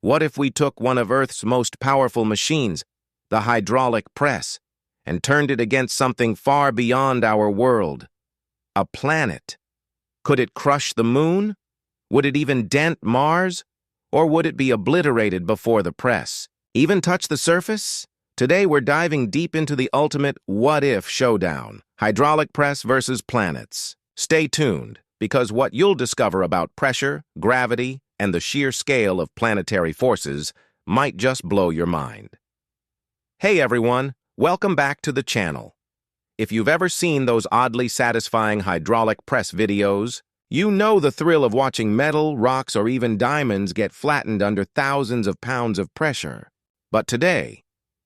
What if we took one of Earth's most powerful machines, the hydraulic press, and turned it against something far beyond our world? A planet. Could it crush the moon? Would it even dent Mars? Or would it be obliterated before the press? Even touch the surface? Today we're diving deep into the ultimate what-if showdown, hydraulic press versus planets. Stay tuned, because what you'll discover about pressure, gravity, and the sheer scale of planetary forces might just blow your mind. Hey everyone, welcome back to the channel. If you've ever seen those oddly satisfying hydraulic press videos, you know the thrill of watching metal, rocks, or even diamonds get flattened under thousands of pounds of pressure. But today,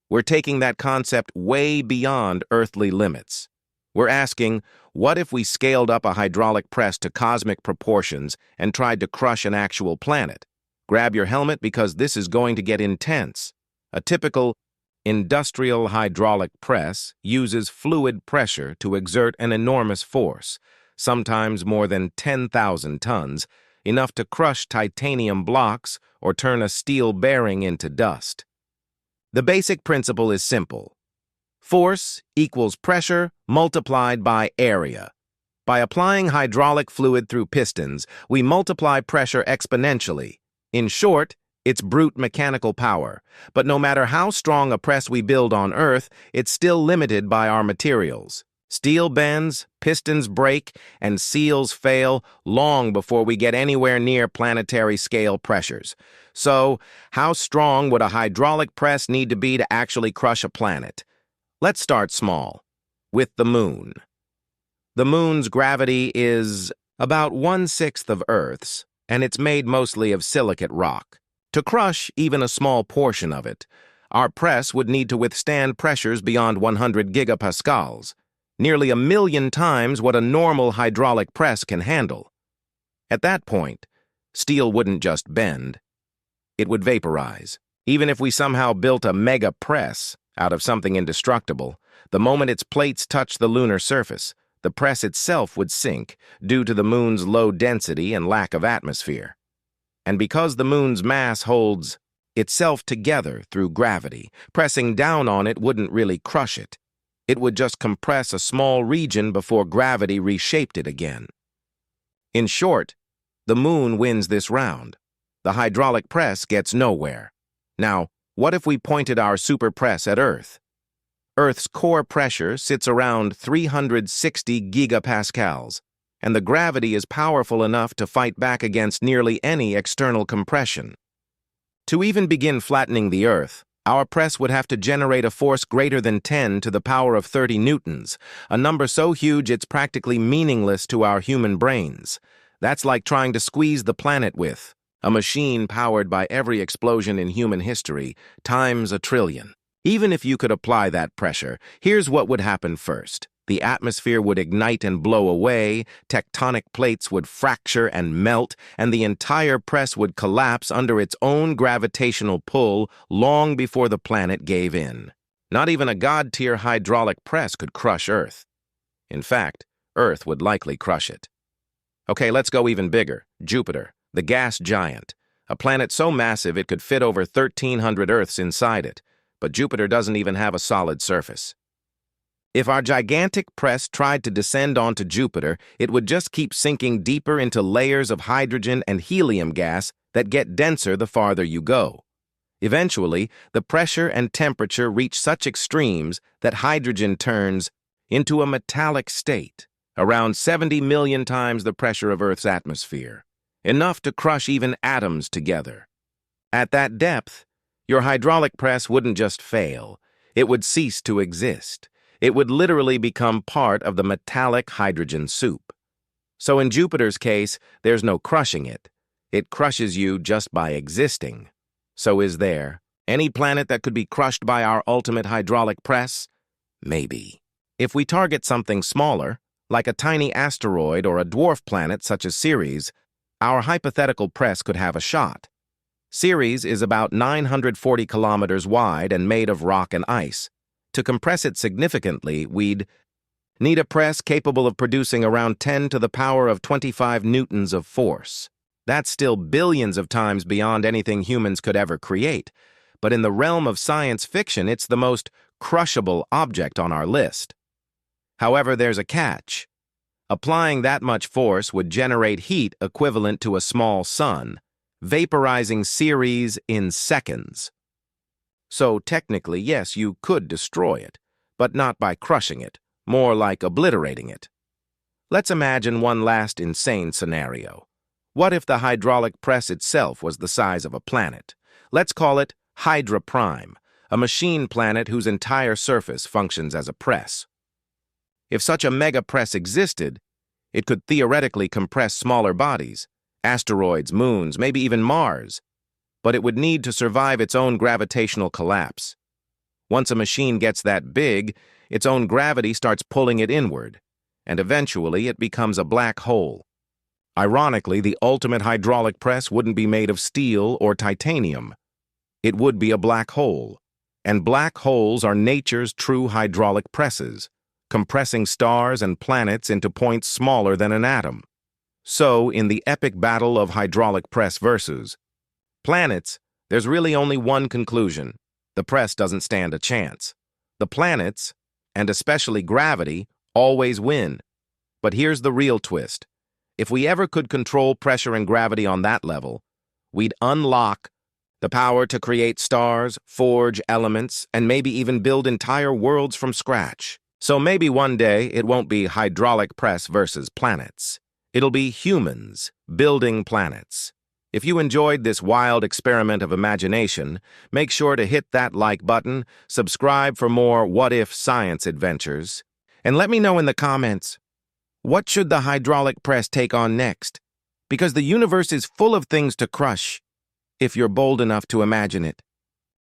we're taking that concept way beyond earthly limits. We're asking, what if we scaled up a hydraulic press to cosmic proportions and tried to crush an actual planet? Grab your helmet because this is going to get intense. A typical industrial hydraulic press uses fluid pressure to exert an enormous force, sometimes more than 10,000 tons, enough to crush titanium blocks or turn a steel bearing into dust. The basic principle is simple. Force equals pressure multiplied by area. By applying hydraulic fluid through pistons, we multiply pressure exponentially. In short, it's brute mechanical power. But no matter how strong a press we build on Earth, it's still limited by our materials. Steel bends, pistons break, and seals fail long before we get anywhere near planetary scale pressures. So, how strong would a hydraulic press need to be to actually crush a planet? Let's start small, with the moon. The moon's gravity is about 1/6 of Earth's, and it's made mostly of silicate rock. To crush even a small portion of it, our press would need to withstand pressures beyond 100 gigapascals, nearly 1,000,000 times what a normal hydraulic press can handle. At that point, steel wouldn't just bend, it would vaporize. Even if we somehow built a mega press out of something indestructible, the moment its plates touch the lunar surface, the press itself would sink due to the moon's low density and lack of atmosphere. And because the moon's mass holds itself together through gravity, pressing down on it wouldn't really crush it. It would just compress a small region before gravity reshaped it again. In short, the moon wins this round. The hydraulic press gets nowhere. Now, what if we pointed our super press at Earth? Earth's core pressure sits around 360 gigapascals, and the gravity is powerful enough to fight back against nearly any external compression. To even begin flattening the Earth, our press would have to generate a force greater than 10 to the power of 30 newtons, a number so huge it's practically meaningless to our human brains. That's like trying to squeeze the planet with a machine powered by every explosion in human history, times 1,000,000,000,000. Even if you could apply that pressure, here's what would happen first. The atmosphere would ignite and blow away, tectonic plates would fracture and melt, and the entire press would collapse under its own gravitational pull long before the planet gave in. Not even a god-tier hydraulic press could crush Earth. In fact, Earth would likely crush it. Okay, let's go even bigger. Jupiter, the gas giant. A planet so massive it could fit over 1,300 Earths inside it, but Jupiter doesn't even have a solid surface. If our gigantic press tried to descend onto Jupiter, it would just keep sinking deeper into layers of hydrogen and helium gas that get denser the farther you go. Eventually, the pressure and temperature reach such extremes that hydrogen turns into a metallic state, around 70 million times the pressure of Earth's atmosphere, enough to crush even atoms together. At that depth, your hydraulic press wouldn't just fail, it would cease to exist. It would literally become part of the metallic hydrogen soup. So in Jupiter's case, there's no crushing it. It crushes you just by existing. So is there any planet that could be crushed by our ultimate hydraulic press? Maybe. If we target something smaller, like a tiny asteroid or a dwarf planet such as Ceres, our hypothetical press could have a shot. Ceres is about 940 kilometers wide and made of rock and ice. To compress it significantly, we'd need a press capable of producing around 10 to the power of 25 newtons of force. That's still billions of times beyond anything humans could ever create. But in the realm of science fiction, it's the most crushable object on our list. However, there's a catch. Applying that much force would generate heat equivalent to a small sun, vaporizing Ceres in seconds. So technically, yes, you could destroy it, but not by crushing it, more like obliterating it. Let's imagine one last insane scenario. What if the hydraulic press itself was the size of a planet? Let's call it Hydra Prime, a machine planet whose entire surface functions as a press. If such a mega press existed, it could theoretically compress smaller bodies, asteroids, moons, maybe even Mars, but it would need to survive its own gravitational collapse. Once a machine gets that big, its own gravity starts pulling it inward, and eventually it becomes a black hole. Ironically, the ultimate hydraulic press wouldn't be made of steel or titanium. It would be a black hole, and black holes are nature's true hydraulic presses, compressing stars and planets into points smaller than an atom. So, in the epic battle of hydraulic press versus planets, there's really only one conclusion. The press doesn't stand a chance. The planets, and especially gravity, always win. But here's the real twist. If we ever could control pressure and gravity on that level, we'd unlock the power to create stars, forge elements, and maybe even build entire worlds from scratch. So maybe one day it won't be hydraulic press versus planets. It'll be humans building planets. If you enjoyed this wild experiment of imagination, make sure to hit that like button, subscribe for more what-if science adventures, and let me know in the comments, what should the hydraulic press take on next? Because the universe is full of things to crush, if you're bold enough to imagine it.